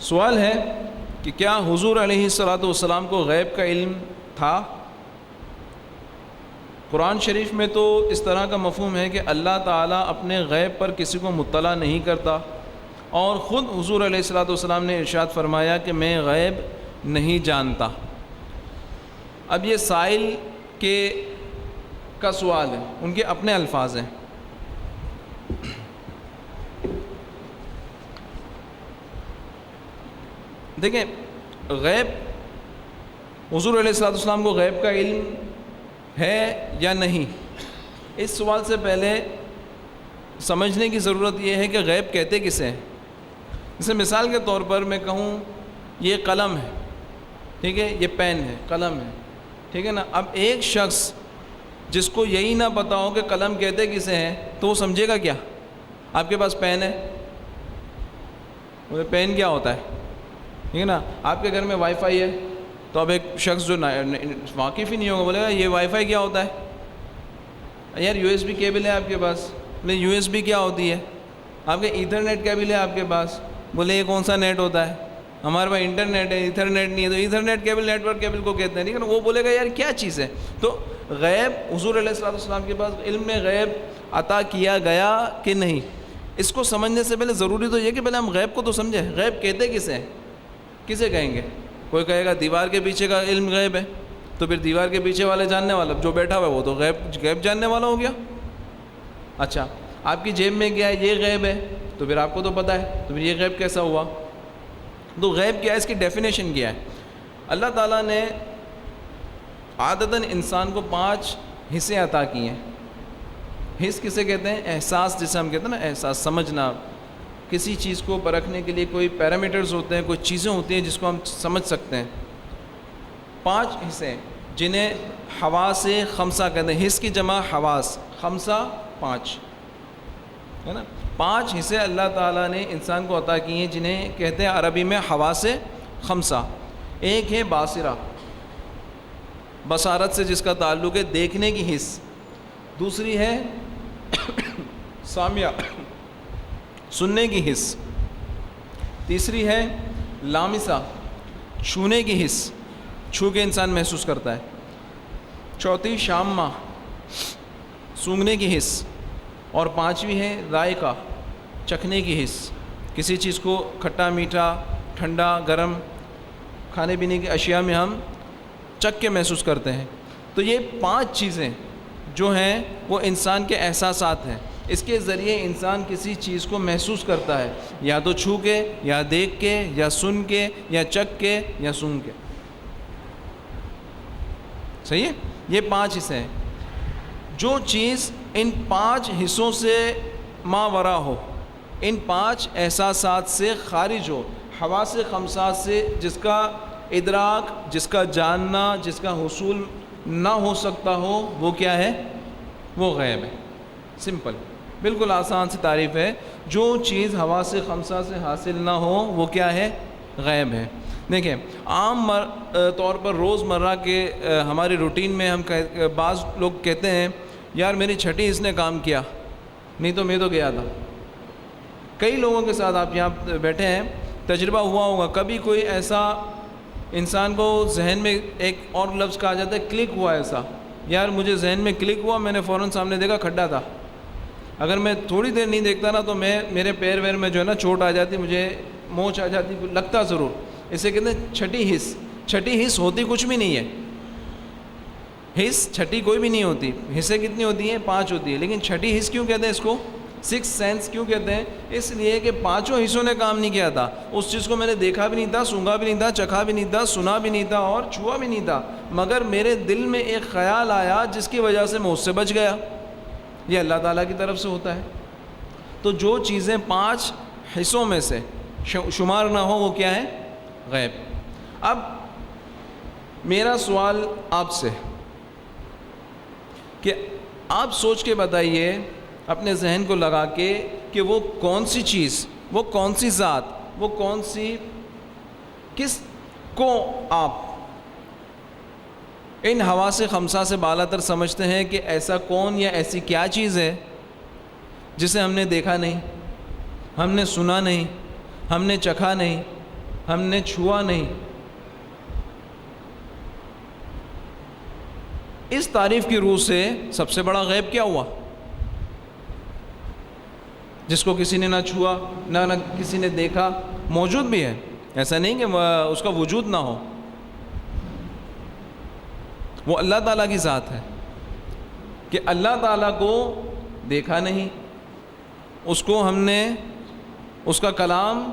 سوال ہے کہ کیا حضور علیہ الصلاۃ والسلام کو غیب کا علم تھا؟ قرآن شریف میں تو اس طرح کا مفہوم ہے کہ اللہ تعالیٰ اپنے غیب پر کسی کو مطلع نہیں کرتا، اور خود حضور علیہ الصلاۃ والسلام نے ارشاد فرمایا کہ میں غیب نہیں جانتا۔ اب یہ سائل کا سوال ہے، ان کے اپنے الفاظ ہیں۔ دیکھیں، غیب حضور علیہ الصلاۃ والسلام کو غیب کا علم ہے یا نہیں، اس سوال سے پہلے سمجھنے کی ضرورت یہ ہے کہ غیب کہتے کسے ہیں۔ جیسے مثال کے طور پر میں کہوں یہ قلم ہے، ٹھیک ہے، یہ پین ہے، قلم ہے، ٹھیک ہے نا۔ اب ایک شخص جس کو یہی نہ پتہ ہو کہ قلم کہتے کسے ہیں تو وہ سمجھے گا کیا؟ آپ کے پاس پین ہے، پین کیا ہوتا ہے، ٹھیک ہے نا۔ آپ کے گھر میں وائی فائی ہے، تو اب ایک شخص جو واقف ہی نہیں ہوگا بولے گا یہ وائی فائی کیا ہوتا ہے؟ یار یو ایس بی کیبل ہے آپ کے پاس، بولے یو ایس بی کیا ہوتی ہے؟ آپ کے ایتھرنیٹ کیبل ہے آپ کے پاس، بولے یہ کون سا نیٹ ہوتا ہے؟ ہمارے پاس انٹرنیٹ ہے، ایتھرنیٹ نہیں ہے، تو ethernet cable network cable کو کہتے ہیں، ٹھیک ہے نا۔ وہ بولے گا یار کیا چیز ہے؟ تو غیب حضور علیہ الصلوۃ والسلام کے پاس علم میں غیب عطا کیا گیا کہ نہیں، اس کو سمجھنے سے پہلے ضروری تو یہ کہ پہلے ہم غیب کو تو سمجھیں۔ غیب کہتے کسے ہیں؟ کسے کہیں گے؟ کوئی کہے گا دیوار کے پیچھے کا علم غیب ہے، تو پھر دیوار کے پیچھے والے جاننے والا جو بیٹھا ہوا ہے وہ تو غیب جاننے والا ہو گیا۔ اچھا، آپ کی جیب میں کیا ہے یہ غیب ہے، تو پھر آپ کو تو پتہ ہے، تو پھر یہ غیب کیسا ہوا؟ تو غیب کیا ہے، اس کی ڈیفینیشن کیا ہے؟ اللہ تعالیٰ نے عادتاً انسان کو 5 حصے عطا کیے ہیں۔ حص کسے کہتے ہیں؟ احساس، جسے ہم کہتے ہیں نا احساس، سمجھنا۔ کسی چیز کو پرکھنے کے لیے کوئی پیرامیٹرز ہوتے ہیں، کوئی چیزیں ہوتی ہیں جس کو ہم سمجھ سکتے ہیں۔ 5 حصے جنہیں حواس خمسہ کہتے ہیں۔ حص کی جمع حواس، خمسہ 5 ہے نا۔ 5 حصے اللہ تعالیٰ نے انسان کو عطا کیے ہیں جنہیں کہتے ہیں عربی میں حواس خمسہ۔ ایک ہے باصرہ، بصارت سے جس کا تعلق ہے دیکھنے کی حص۔ دوسری ہے سامعہ، سننے کی حص۔ تیسری ہے لامسہ، چھونے کی حص، چھو کے انسان محسوس کرتا ہے۔ چوتھی شامہ، سونگھنے کی حص۔ اور 5ویں ہے ذائقہ، چکھنے کی حص۔ کسی چیز کو کھٹا میٹھا ٹھنڈا گرم کھانے پینے کی اشیاء میں ہم چکھ کے محسوس کرتے ہیں۔ تو یہ 5 چیزیں جو ہیں وہ انسان کے احساسات ہیں۔ اس کے ذریعے انسان کسی چیز کو محسوس کرتا ہے، یا تو چھو کے، یا دیکھ کے، یا سن کے، یا چکھ کے، یا سونگھ کے۔ صحیح ہے؟ یہ 5 حصے ہیں۔ جو چیز ان 5 حصوں سے ماورا ہو، ان 5 احساسات سے خارج ہو، حواس خمسہ سے جس کا ادراک، جس کا جاننا، جس کا حصول نہ ہو سکتا ہو، وہ کیا ہے؟ وہ غیب ہے۔ سمپل، بالکل آسان سی تعریف ہے۔ جو چیز حواس خمسہ سے حاصل نہ ہو وہ کیا ہے؟ غیب ہے۔ دیکھیں، عام طور پر روزمرہ کے ہماری روٹین میں ہم بعض لوگ کہتے ہیں یار میری چھٹی اس نے کام کیا، نہیں تو میں تو گیا تھا۔ کئی لوگوں کے ساتھ آپ یہاں بیٹھے ہیں، تجربہ ہوا ہوگا، کبھی کوئی ایسا انسان کو ذہن میں ایک اور لفظ کہا جاتا ہے کلک ہوا، ایسا یار مجھے ذہن میں کلک ہوا، میں نے فوراً سامنے دیکھا کھڈا تھا، اگر میں تھوڑی دیر نہیں دیکھتا نا تو میرے پیر ویر میں جو ہے نا چوٹ آ جاتی، مجھے موچ آ جاتی، لگتا ضرور۔ اسے کہتے ہیں چھٹی حص۔ چھٹی حص ہوتی کچھ بھی نہیں ہے، حص چھٹی کوئی بھی نہیں ہوتی۔ حصے کتنی ہوتی ہیں؟ 5 ہوتی ہے، لیکن چھٹی حص کیوں کہتے ہیں اس کو؟ 6 سینس کیوں کہتے ہیں؟ اس لیے کہ 5 حصوں نے کام نہیں کیا تھا۔ اس چیز کو میں نے دیکھا بھی نہیں تھا، سونگھا بھی نہیں تھا، چکھا بھی نہیں تھا، سنا بھی نہیں تھا اور چھوا بھی نہیں تھا، مگر میرے دل میں ایک خیال آیا جس کی وجہ سے میں اس سے بچ گیا۔ یہ اللہ تعالیٰ کی طرف سے ہوتا ہے۔ تو جو چیزیں 5 حصوں میں سے شمار نہ ہو وہ کیا ہے؟ غیب۔ اب میرا سوال آپ سے کہ آپ سوچ کے بتائیے اپنے ذہن کو لگا کے کہ وہ کون سی چیز، وہ کون سی ذات، وہ کون سی، کس کو آپ ان حواس خمسہ سے بالا تر سمجھتے ہیں کہ ایسا کون یا ایسی کیا چیز ہے جسے ہم نے دیکھا نہیں، ہم نے سنا نہیں، ہم نے چکھا نہیں، ہم نے چھوا نہیں. اس تعریف کی روح سے سب سے بڑا غیب کیا ہوا؟ جس کو کسی نے نہ چھوا نہ کسی نے دیکھا، موجود بھی ہے، ایسا نہیں کہ اس کا وجود نہ ہو. وہ اللہ تعالیٰ کی ذات ہے کہ اللہ تعالیٰ کو دیکھا نہیں، اس کو ہم نے اس کا کلام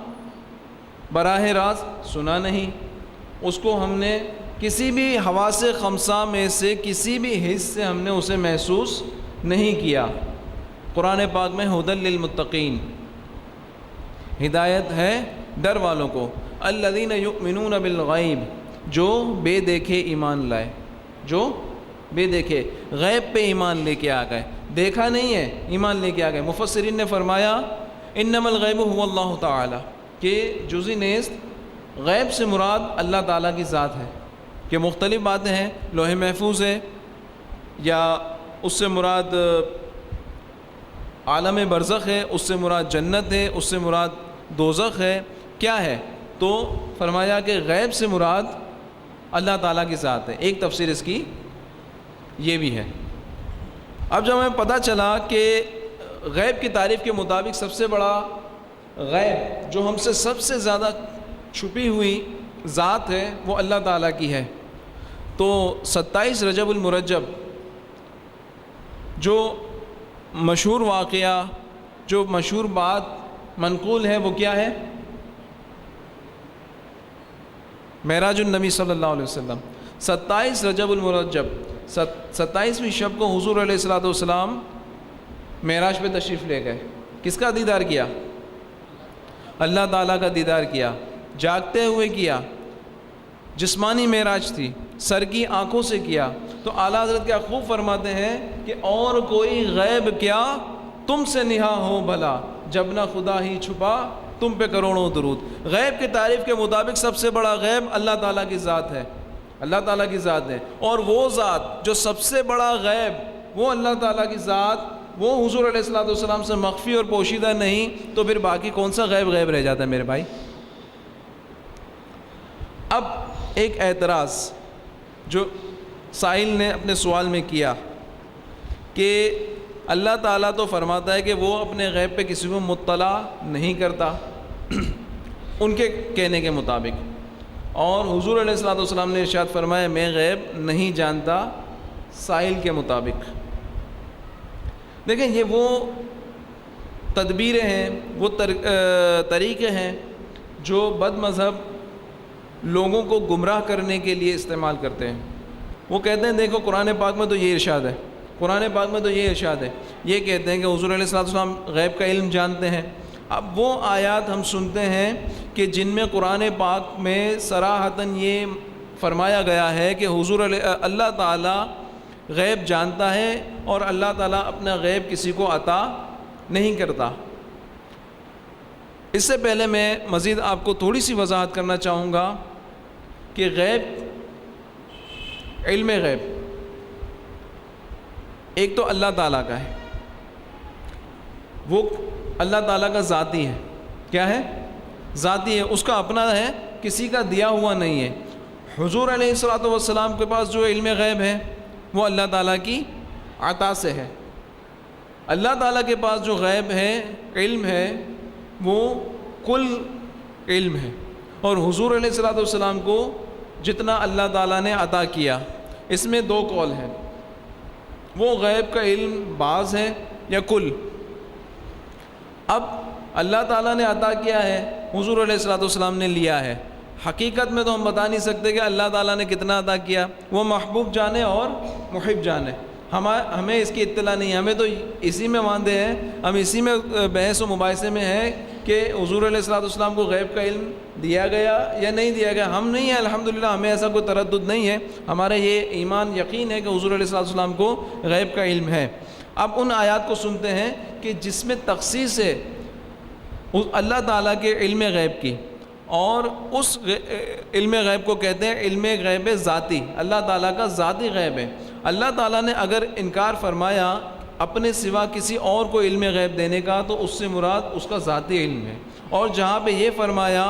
براہ راست سنا نہیں، اس کو ہم نے کسی بھی حواس خمسہ میں سے کسی بھی حص سے ہم نے اسے محسوس نہیں کیا. قرآن پاک میں ھدی للمتقین، ہدایت ہے ڈر والوں کو. الذین یؤمنون بالغیب، جو بے دیکھے ایمان لائے، جو بے دیکھے غیب پہ ایمان لے کے آ گئے، دیکھا نہیں ہے ایمان لے کے آ گئے. مفسرین نے فرمایا انما الغیب هو اللہ تعالی، کہ جزئی نیست غیب سے مراد اللہ تعالیٰ کی ذات ہے. کہ مختلف باتیں ہیں، لوح محفوظ ہے، یا اس سے مراد عالم برزخ ہے، اس سے مراد جنت ہے، اس سے مراد دوزخ ہے، کیا ہے؟ تو فرمایا کہ غیب سے مراد اللہ تعالیٰ کی ذات ہے. ایک تفسیر اس کی یہ بھی ہے. اب جب ہمیں پتہ چلا کہ غیب کی تعریف کے مطابق سب سے بڑا غیب جو ہم سے سب سے زیادہ چھپی ہوئی ذات ہے وہ اللہ تعالیٰ کی ہے، تو 27 رجب المرجب جو مشہور واقعہ، جو مشہور بات منقول ہے وہ کیا ہے؟ معراج النبی صلی اللہ علیہ وسلم. 27 رجب المرجب، 27ویں شب کو حضور علیہ الصلوۃ والسلام معراج پہ تشریف لے گئے. کس کا دیدار کیا؟ اللہ تعالیٰ کا دیدار کیا، جاگتے ہوئے کیا. جسمانی معراج تھی، سر کی آنکھوں سے کیا. تو اعلیٰ حضرت کیا خوب فرماتے ہیں کہ اور کوئی غیب کیا تم سے نہا ہو بھلا، جب نہ خدا ہی چھپا تم پہ کروڑوں درود. غیب کی تعریف کے مطابق سب سے بڑا غیب اللہ تعالیٰ کی ذات ہے، اللہ تعالیٰ کی ذات ہے. اور وہ ذات جو سب سے بڑا غیب، وہ اللہ تعالیٰ کی ذات، وہ حضور علیہ الصلوۃ والسلام سے مخفی اور پوشیدہ نہیں، تو پھر باقی کون سا غیب رہ جاتا ہے میرے بھائی؟ اب ایک اعتراض جو سائل نے اپنے سوال میں کیا کہ اللہ تعالیٰ تو فرماتا ہے کہ وہ اپنے غیب پہ کسی کو مطلع نہیں کرتا ان کے کہنے کے مطابق، اور حضور علیہ الصلوۃ والسلام نے ارشاد فرمایا میں غیب نہیں جانتا سائل کے مطابق. دیکھیں یہ وہ تدبیریں ہیں، وہ طریقے ہیں جو بد مذہب لوگوں کو گمراہ کرنے کے لیے استعمال کرتے ہیں. وہ کہتے ہیں دیکھو قرآن پاک میں تو یہ ارشاد ہے، قرآن پاک میں تو یہ ارشاد ہے، یہ کہتے ہیں کہ حضور علیہ الصلوۃ والسلام غیب کا علم جانتے ہیں. اب وہ آیات ہم سنتے ہیں کہ جن میں قرآن پاک میں صراحتاً یہ فرمایا گیا ہے کہ حضور اللہ تعالیٰ غیب جانتا ہے اور اللہ تعالیٰ اپنا غیب کسی کو عطا نہیں کرتا. اس سے پہلے میں مزید آپ کو تھوڑی سی وضاحت کرنا چاہوں گا کہ غیب، علم غیب ایک تو اللہ تعالیٰ کا ہے، وہ اللہ تعالیٰ کا ذاتی ہے. کیا ہے؟ ذاتی ہے، اس کا اپنا ہے، کسی کا دیا ہوا نہیں ہے. حضور علیہ الصلوۃ والسلام کے پاس جو علم غیب ہے وہ اللہ تعالیٰ کی عطا سے ہے. اللہ تعالیٰ کے پاس جو غیب ہے، علم ہے، وہ کل علم ہے. اور حضور علیہ الصلوۃ والسلام کو جتنا اللہ تعالیٰ نے عطا کیا، اس میں دو قول ہیں، وہ غیب کا علم بعض ہے یا کل. اب اللہ تعالیٰ نے عطا کیا ہے، حضور علیہ الصلوۃ والسلام نے لیا ہے. حقیقت میں تو ہم بتا نہیں سکتے کہ اللہ تعالیٰ نے کتنا عطا کیا، وہ محبوب جانے اور محب جانے. ہمیں اس کی اطلاع نہیں ہے، ہمیں تو اسی میں ماندے ہیں، ہم اسی میں بحث و مباحثے میں ہیں کہ حضور علیہ الصلوۃ والسلام کو غیب کا علم دیا گیا یا نہیں دیا گیا. ہم نہیں ہیں الحمدللہ، ہمیں ایسا کوئی تردد نہیں ہے، ہمارا یہ ایمان یقین ہے کہ حضور علیہ الصلوۃ والسلام کو غیب کا علم ہے. اب ان آیات کو سنتے ہیں کہ جس میں تخصیص ہے اللہ تعالیٰ کے علم غیب کی، اور اس علم غیب کو کہتے ہیں علم غیب ذاتی، اللہ تعالیٰ کا ذاتی غیب ہے. اللہ تعالیٰ نے اگر انکار فرمایا اپنے سوا کسی اور کو علم غیب دینے کا تو اس سے مراد اس کا ذاتی علم ہے. اور جہاں پہ یہ فرمایا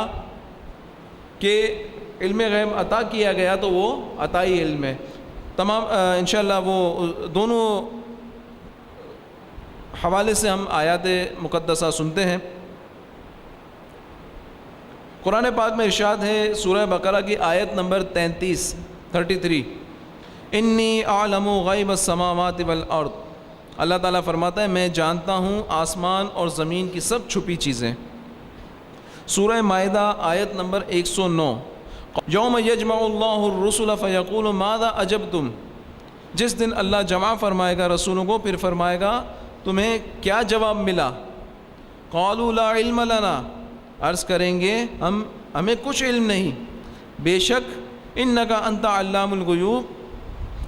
کہ علم غیب عطا کیا گیا تو وہ عطائی علم ہے. تمام انشاءاللہ وہ دونوں حوالے سے ہم آیات مقدسہ سنتے ہیں. قرآن پاک میں ارشاد ہے سورہ بقرہ کی آیت نمبر 33 انی اعلم غیب السماوات والارض. اللہ تعالیٰ فرماتا ہے میں جانتا ہوں آسمان اور زمین کی سب چھپی چیزیں. سورہ مائدہ آیت نمبر 109 یوم یجمع اللہ الرسل فیقول ماذا اجبتم. جس دن اللہ جمع فرمائے گا رسولوں کو پھر فرمائے گا تمہیں کیا جواب ملا. قالوا لا علم لنا. عرض کریں گے ہمیں کچھ علم نہیں. بے شک انک انت علام الغیوب.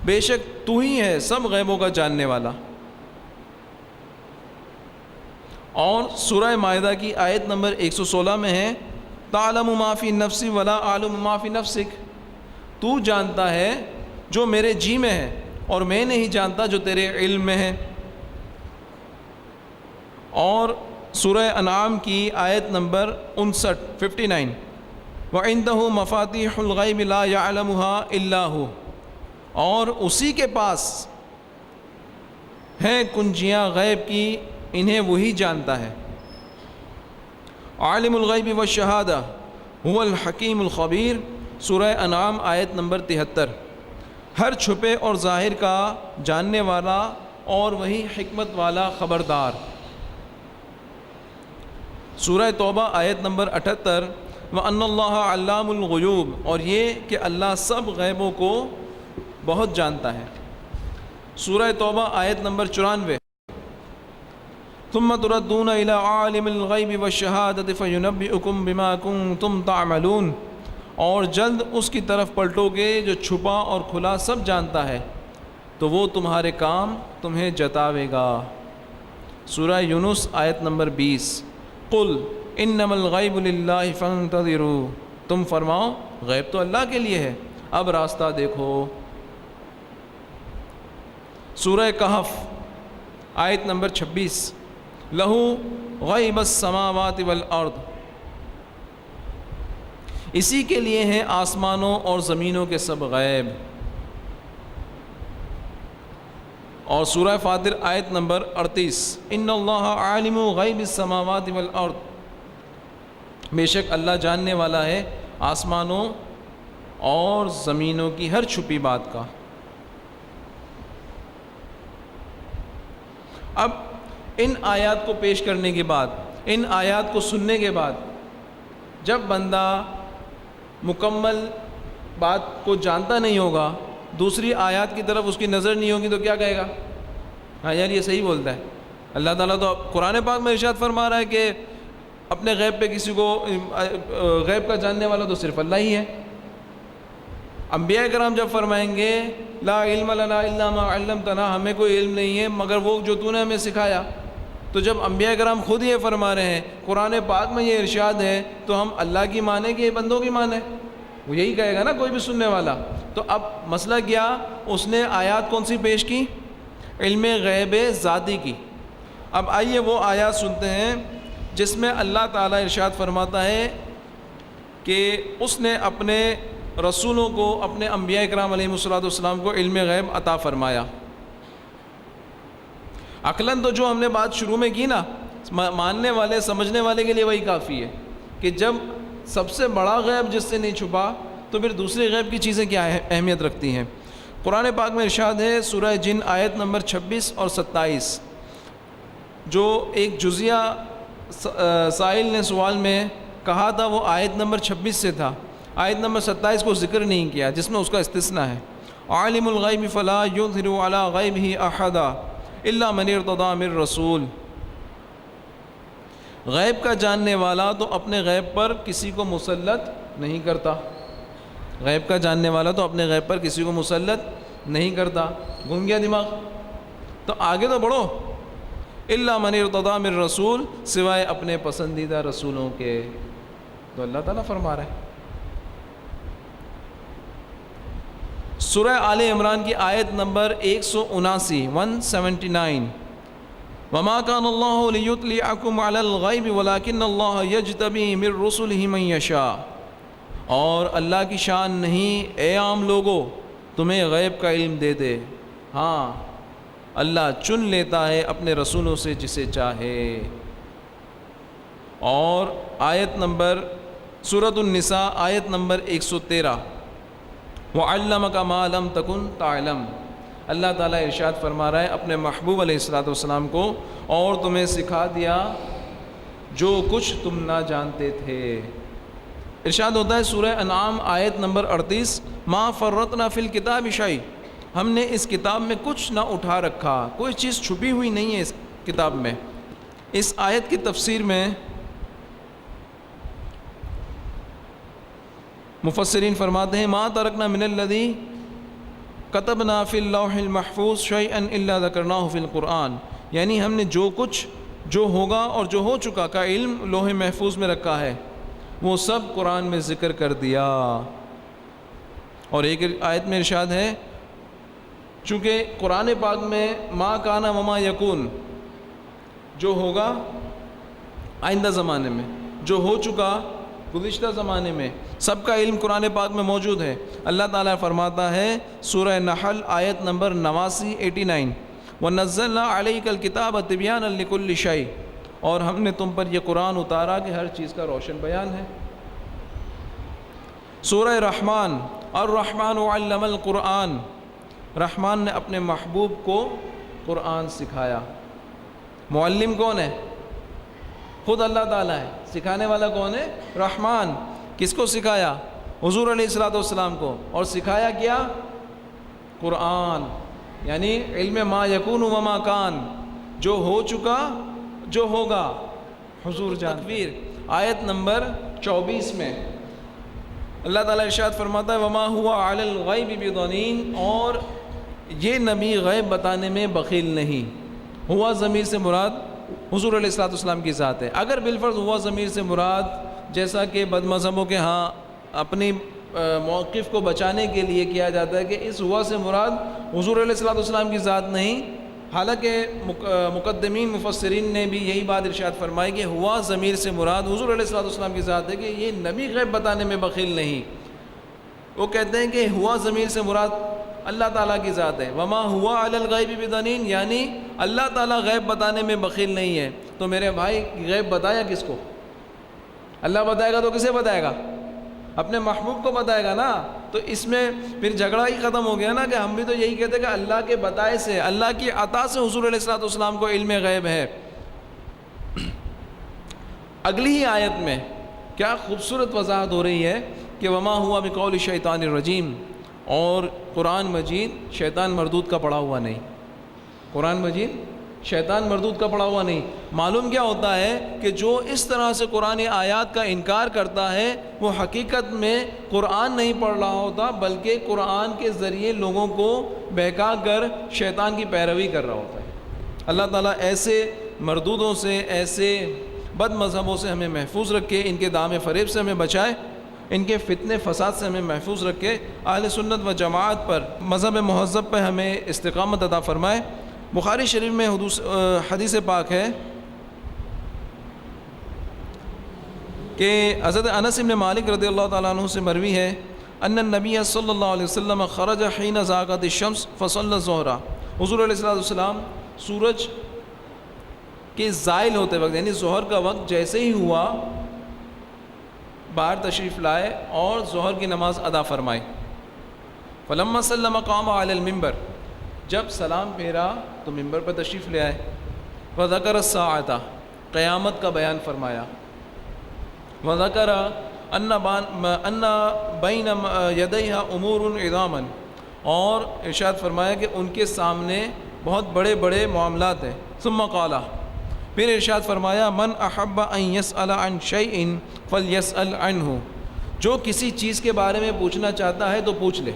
بے شک تو ہی ہے سب غیبوں کا جاننے والا. اور سورہ مائدہ کی آیت نمبر 116 میں ہے تعلم ما فی نفسی ولا اعلم ما فی نفسک. تو جانتا ہے جو میرے جی میں ہے اور میں نہیں جانتا جو تیرے علم میں ہے. اور سورہ انعام کی آیت نمبر 59 وعنده مفاتیح الغیب لا يعلمها الا هو. اور اسی کے پاس ہیں کنجیاں غیب کی انہیں وہی جانتا ہے. عالم الغیب والشہادہ هو الحکیم الخبیر. سورہ انعام آیت نمبر 73. ہر چھپے اور ظاہر کا جاننے والا اور وہی حکمت والا خبردار. سورہ توبہ آیت نمبر 78 وَأَنَّ اللَّهَ عَلَّامُ الْغُیُوبِ. اور یہ کہ اللہ سب غیبوں کو بہت جانتا ہے. سورہ توبہ آیت نمبر 94 ثُمَّ تُرَدُّونَ إِلَىٰ عَالِمِ الْغَیْبِ وَالشَّهَادَةِ فَيُنَبِّئُکُم بِمَا کُنتُمْ تَعْمَلُونَ. اور جلد اس کی طرف پلٹو گے جو چھپا اور کھلا سب جانتا ہے تو وہ تمہارے کام تمہیں جتاوے گا. سورہ یونس آیت نمبر 20 قُلْ إِنَّمَا الْغَیْبُ لِلَّهِ فَانتَظِرُوا. تم فرماؤ غیب تو اللہ کے لیے ہے اب راستہ دیکھو. سورہ کہف آیت نمبر 26 لَهُ غَیْبَ السَّمَاوَاتِ وَالْأَرْضِ. اسی کے لیے ہیں آسمانوں اور زمینوں کے سب غیب. اور سورہ فاطر آیت نمبر 38 ان اللہ عالم غیب السماوات والارض. بے شک اللہ جاننے والا ہے آسمانوں اور زمینوں کی ہر چھپی بات کا. اب ان آیات کو پیش کرنے کے بعد ان آیات کو سننے کے بعد جب بندہ مکمل بات کو جانتا نہیں ہوگا دوسری آیات کی طرف اس کی نظر نہیں ہوگی تو کیا کہے گا ہاں یار یہ صحیح بولتا ہے. اللہ تعالیٰ تو قرآن پاک میں ارشاد فرما رہا ہے کہ اپنے غیب پہ کسی کو غیب کا جاننے والا تو صرف اللہ ہی ہے. انبیاء کرام جب فرمائیں گے لا علم لنا الا ما علمتنا ہمیں کوئی علم نہیں ہے مگر وہ جو تو نے ہمیں سکھایا. تو جب انبیاء کرام خود یہ فرما رہے ہیں قرآن پاک میں یہ ارشاد ہے تو ہم اللہ کی مانیں کہ یہ بندوں کی مانیں. وہ یہی کہے گا نا کوئی بھی سننے والا. تو اب مسئلہ کیا اس نے آیات کون سی پیش کی علم غیب ذاتی کی. اب آئیے وہ آیات سنتے ہیں جس میں اللہ تعالیٰ ارشاد فرماتا ہے کہ اس نے اپنے رسولوں کو اپنے انبیاء کرام علیہ الصلوۃ والسلام کو علم غیب عطا فرمایا. عقلاً تو جو ہم نے بات شروع میں کی نا ماننے والے سمجھنے والے کے لیے وہی کافی ہے کہ جب سب سے بڑا غیب جس سے نہیں چھپا تو پھر دوسرے غیب کی چیزیں کیا اہمیت رکھتی ہیں. قرآن پاک میں ارشاد ہے سورہ جن آیت نمبر 26 اور 27 جو ایک جزیہ سائل نے سوال میں کہا تھا وہ آیت نمبر 26 سے تھا. آیت نمبر 27 کو ذکر نہیں کیا جس میں اس کا استثناء ہے عالم الغیب فلا یظہر علی غیبہ احدا الا من ارتضی من رسول. غیب کا جاننے والا تو اپنے غیب پر کسی کو مسلط نہیں کرتا. غیب کا جاننے والا تو اپنے غیب پر کسی کو مسلط نہیں کرتا. گھوم گیا دماغ تو آگے تو بڑھو الا من ارتضی من رسول سوائے اپنے پسندیدہ رسولوں کے. تو اللہ تعالیٰ فرما رہا ہے. سورہ آل عمران کی آیت نمبر 179 وما كان الله ليطلعكم على الغيب ولكن الله يجتبي من رسله من يشاء. اور اللہ کی شان نہیں اے عام لوگوں تمہیں غیب کا علم دے دے، ہاں اللہ چن لیتا ہے اپنے رسولوں سے جسے چاہے۔ اور آیت نمبر سورۃ النساء آیت نمبر 113، وَعَلَّمَكَ مَا لَمْ تَكُنْ تَعْلَمُ، اللہ تعالیٰ ارشاد فرما رہا ہے اپنے محبوب علیہ الصلوۃ والسلام کو، اور تمہیں سکھا دیا جو کچھ تم نہ جانتے تھے۔ ارشاد ہوتا ہے سورہ انعام آیت نمبر 38، مَا فَرَّطْنَا فِي الْكِتَابِ شَيْءٍ، ہم نے اس کتاب میں کچھ نہ اٹھا رکھا، کوئی چیز چھپی ہوئی نہیں ہے اس کتاب میں۔ اس آیت کی تفسیر میں مفسرین فرماتے ہیں ما ترکنا من الذی کتبنا فی اللوح المحفوظ شیئا الا ذکرناہ فی القرآن، یعنی ہم نے جو کچھ جو ہوگا اور جو ہو چکا کا علم لوح محفوظ میں رکھا ہے وہ سب قرآن میں ذکر کر دیا۔ اور ایک آیت میں ارشاد ہے چونکہ قرآن پاک میں ما کان وما یکون، جو ہوگا آئندہ زمانے میں، جو ہو چکا گزشتہ زمانے میں، سب کا علم قرآن پاک میں موجود ہے۔ اللہ تعالیٰ فرماتا ہے سورہ نحل آیت نمبر 89 89، وَنَزَّلْنَا عَلَيْكَ الْكِتَابَ تِبْيَانًا لِكُلِّ شَيْءٍ، اور ہم نے تم پر یہ قرآن اتارا کہ ہر چیز کا روشن بیان ہے۔ سورہ رحمان، الرحمن علم القرآن، رحمان نے اپنے محبوب کو قرآن سکھایا۔ معلم کون ہے؟ خود اللہ تعالیٰ ہے۔ سکھانے والا کون ہے؟ رحمان۔ کس کو سکھایا؟ حضور علیہ الصلوۃ والسلام کو۔ اور سکھایا کیا؟ قرآن، یعنی علم ما یکون و ما کان، جو ہو چکا جو ہوگا حضور جان۔ تکویر آیت نمبر 24 میں اللہ تعالیٰ ارشاد فرماتا ہے وما هو علی الغیب بضنین، اور یہ نبی غیب بتانے میں بخیل نہیں۔ ہوا ضمیر سے مراد حضور علیہ الصلوۃ والسلام کی ذات ہے۔ اگر بالفرض ہوا ضمیر سے مراد جیسا کہ بد مذہبوں کے ہاں اپنی موقف کو بچانے کے لیے کیا جاتا ہے کہ اس ہوا سے مراد حضور علیہ الصلوۃ والسلام کی ذات نہیں، حالانکہ مقدمین مفسرین نے بھی یہی بات ارشاد فرمائی کہ ہوا ضمیر سے مراد حضور علیہ الصلوۃ والسلام کی ذات ہے کہ یہ نبی غیب بتانے میں بخیل نہیں۔ وہ کہتے ہیں کہ ہوا ضمیر سے مراد اللہ تعالیٰ کی ذات ہے، وما ہوا علی الغیب بضنین، یعنی اللہ تعالیٰ غیب بتانے میں بخیل نہیں ہے۔ تو میرے بھائی غیب بتایا کس کو؟ اللہ بتائے گا تو کسے بتائے گا؟ اپنے محبوب کو بتائے گا نا۔ تو اس میں پھر جھگڑا ہی ختم ہو گیا نا کہ ہم بھی تو یہی کہتے ہیں کہ اللہ کے بتائے سے، اللہ کی عطا سے حضور علیہ الصلوۃ والسلام کو علم غیب ہے۔ اگلی ہی آیت میں کیا خوبصورت وضاحت ہو رہی ہے کہ وما ہوا بقول الشیطان الرجیم، اور قرآن مجید شیطان مردود کا پڑھا ہوا نہیں۔ قرآن مجید شیطان مردود کا پڑھا ہوا نہیں۔ معلوم کیا ہوتا ہے کہ جو اس طرح سے قرآن آیات کا انکار کرتا ہے وہ حقیقت میں قرآن نہیں پڑھ رہا ہوتا، بلکہ قرآن کے ذریعے لوگوں کو بہکا کر شیطان کی پیروی کر رہا ہوتا ہے۔ اللہ تعالیٰ ایسے مردودوں سے، ایسے بد مذہبوں سے ہمیں محفوظ رکھے، ان کے دام فریب سے ہمیں بچائے، ان کے فتنے فساد سے ہمیں محفوظ رکھے، اہل سنت و جماعت پر، مذہب مہذب پہ ہمیں استقامت عطا فرمائے۔ بخاری شریف میں حدیث پاک ہے کہ حضرت انس بن مالک رضی اللہ تعالیٰ عنہ سے مروی ہے ان النبی صلی اللہ علیہ وسلم خرج حین زاغت الشمس فصلی الظہر، حضور علیہ السلام سورج کے زائل ہوتے وقت یعنی ظہر کا وقت جیسے ہی ہوا باہر تشریف لائے اور ظہر کی نماز ادا فرمائی۔ فلما سلم قام علی المنبر، جب سلام پھیرا تو ممبر پر تشریف لے آئے۔ وذکر الساعۃ، قیامت کا بیان فرمایا۔ وذکر ان بین یدیہا امور عظاما، اور ارشاد فرمایا کہ ان کے سامنے بہت بڑے بڑے معاملات ہیں۔ ثم قال، پھر ارشاد فرمایا من احب ان یسأل عن شیء فلیسأل عنہ، جو کسی چیز کے بارے میں پوچھنا چاہتا ہے تو پوچھ لے،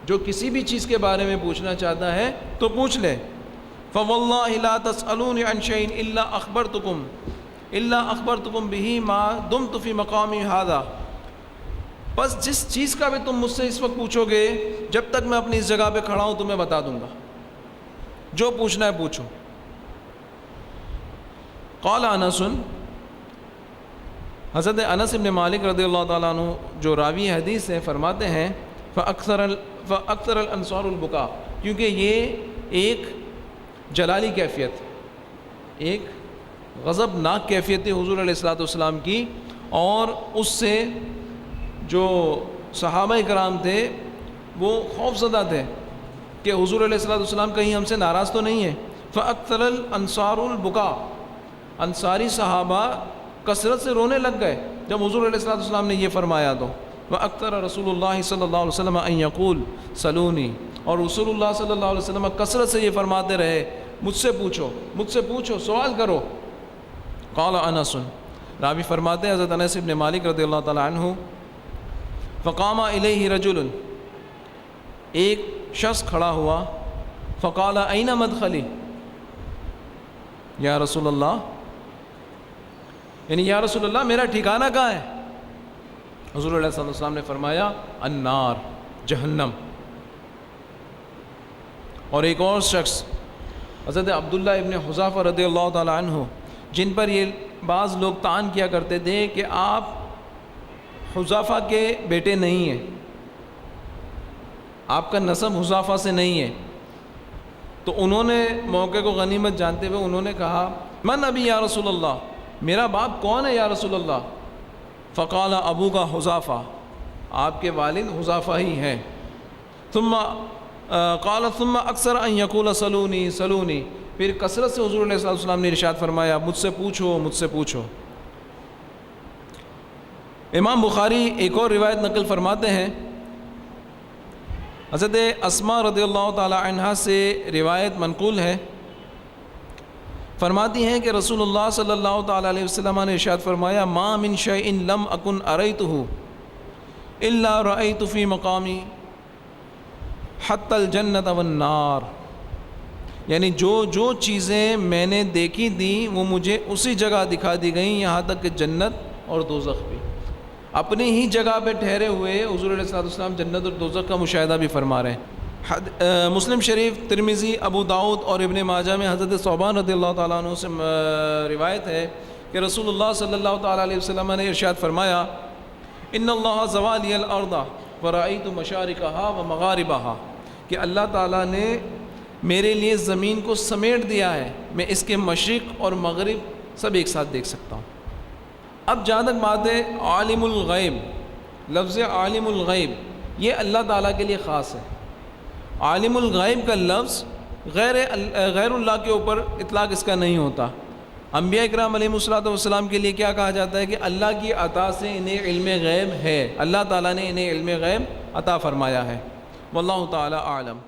جو کسی بھی چیز کے بارے میں پوچھنا چاہتا ہے تو پوچھ لے۔ فواللہ لا تسألون عن شیء الا اخبرتکم بہ ما دمت فی مقامی ھذا، بس جس چیز کا بھی تم مجھ سے اس وقت پوچھو گے جب تک میں اپنی اس جگہ پہ کھڑا ہوں تمہیں بتا دوں گا، جو پوچھنا ہے پوچھو۔ قال انس، حضرت انس بن مالک رضی اللہ تعالیٰ عنہ جو راوی حدیث ہیں فرماتے ہیں فَأَكْثَرَ الْأَنصَارُ الْبُكَاءَ، کیونکہ یہ ایک جلالی کیفیت، ایک غضبناک کیفیت ہے حضور علیہ الصلوۃ والسلام کی، اور اس سے جو صحابہ کرام تھے وہ خوف زدہ تھے کہ حضور علیہ الصلوۃ والسلام کہیں ہم سے ناراض تو نہیں ہے۔ فَأَكْثَرَ الْأَنصَارُ الْبُكَاءَ، انصاری صحابہ کثرت سے رونے لگ گئے جب حضور علیہ الصلوۃ والسلام نے یہ فرمایا تو۔ وَأَكْثَرَ رسول اللہ صلی اللہ علیہ وسلم أَن يَقُولَ سَلُونِي، اور رسول اللہ صلی اللہ علیہ وسلم کثرت سے یہ فرماتے رہے مجھ سے پوچھو، سوال کرو۔ قال انس، راوی فرماتے ہیں حضرت انس بن مالک رضی اللہ تعالیٰ عنہ، فقام الیہ رجل، ایک شخص کھڑا ہوا، فقال این مدخلی، یا رسول اللہ، یعنی یا رسول اللہ میرا ٹھکانہ کہاں ہے؟ حضور علیہ السلام نے فرمایا النار، جہنم۔ اور ایک اور شخص حضرت عبداللہ ابن حذافہ رضی اللہ تعالیٰ عنہ، جن پر یہ بعض لوگ طعن کیا کرتے تھے کہ آپ حذافہ کے بیٹے نہیں ہیں، آپ کا نسب حذافہ سے نہیں ہے، تو انہوں نے موقع کو غنیمت جانتے ہوئے انہوں نے کہا من ابی یا رسول اللہ، میرا باپ کون ہے یا رسول اللہ؟ فقال ابو کا حذافہ، آپ کے والد حذافہ ہی ہیں۔ ثم قال ثم اکثر ان یقول سلونی، پھر کثرت سے حضور علیہ السلام نے ارشاد فرمایا مجھ سے پوچھو۔ امام بخاری ایک اور روایت نقل فرماتے ہیں، حضرت اسماء رضی اللہ تعالی عنہا سے روایت منقول ہے، فرماتی ہیں کہ رسول اللہ صلی اللہ تعالی علیہ وسلم نے ارشاد فرمایا ما من شیء لم اکن ارأیتہ الا رأیت فی مقامی حتی الجنۃ والنار، یعنی جو چیزیں میں نے دیکھی تھیں وہ مجھے اسی جگہ دکھا دی گئیں، یہاں تک کہ جنت اور دوزخ بھی۔ اپنی ہی جگہ پہ ٹھہرے ہوئے حضور علیہ السلام جنت اور دوزخ کا مشاہدہ بھی فرما رہے ہیں۔ مسلم شریف، ترمذی، ابو داؤد اور ابن ماجہ میں حضرت ثوبان رضی اللہ تعالیٰ عنہ سے روایت ہے کہ رسول اللہ صلی اللہ تعالیٰ علیہ وسلم نے ارشاد فرمایا ان اللہ زوالی الارض ورأیت مشارقها ومغاربها، کہ اللہ تعالیٰ نے میرے لیے زمین کو سمیٹ دیا ہے، میں اس کے مشرق اور مغرب سب ایک ساتھ دیکھ سکتا ہوں۔ اب جہاں تک بات ہے عالم الغیب، لفظ عالم الغیب یہ اللہ تعالیٰ کے لیے خاص ہے۔ عالم الغیب کا لفظ غیر اللہ کے اوپر اطلاق اس کا نہیں ہوتا۔ انبیاء اکرام علیہ الصلوۃ والسلام کے لیے کیا کہا جاتا ہے کہ اللہ کی عطا سے انہیں علم غیب ہے، اللہ تعالیٰ نے انہیں علم غیب عطا فرمایا ہے۔ واللہ تعالیٰ اعلم۔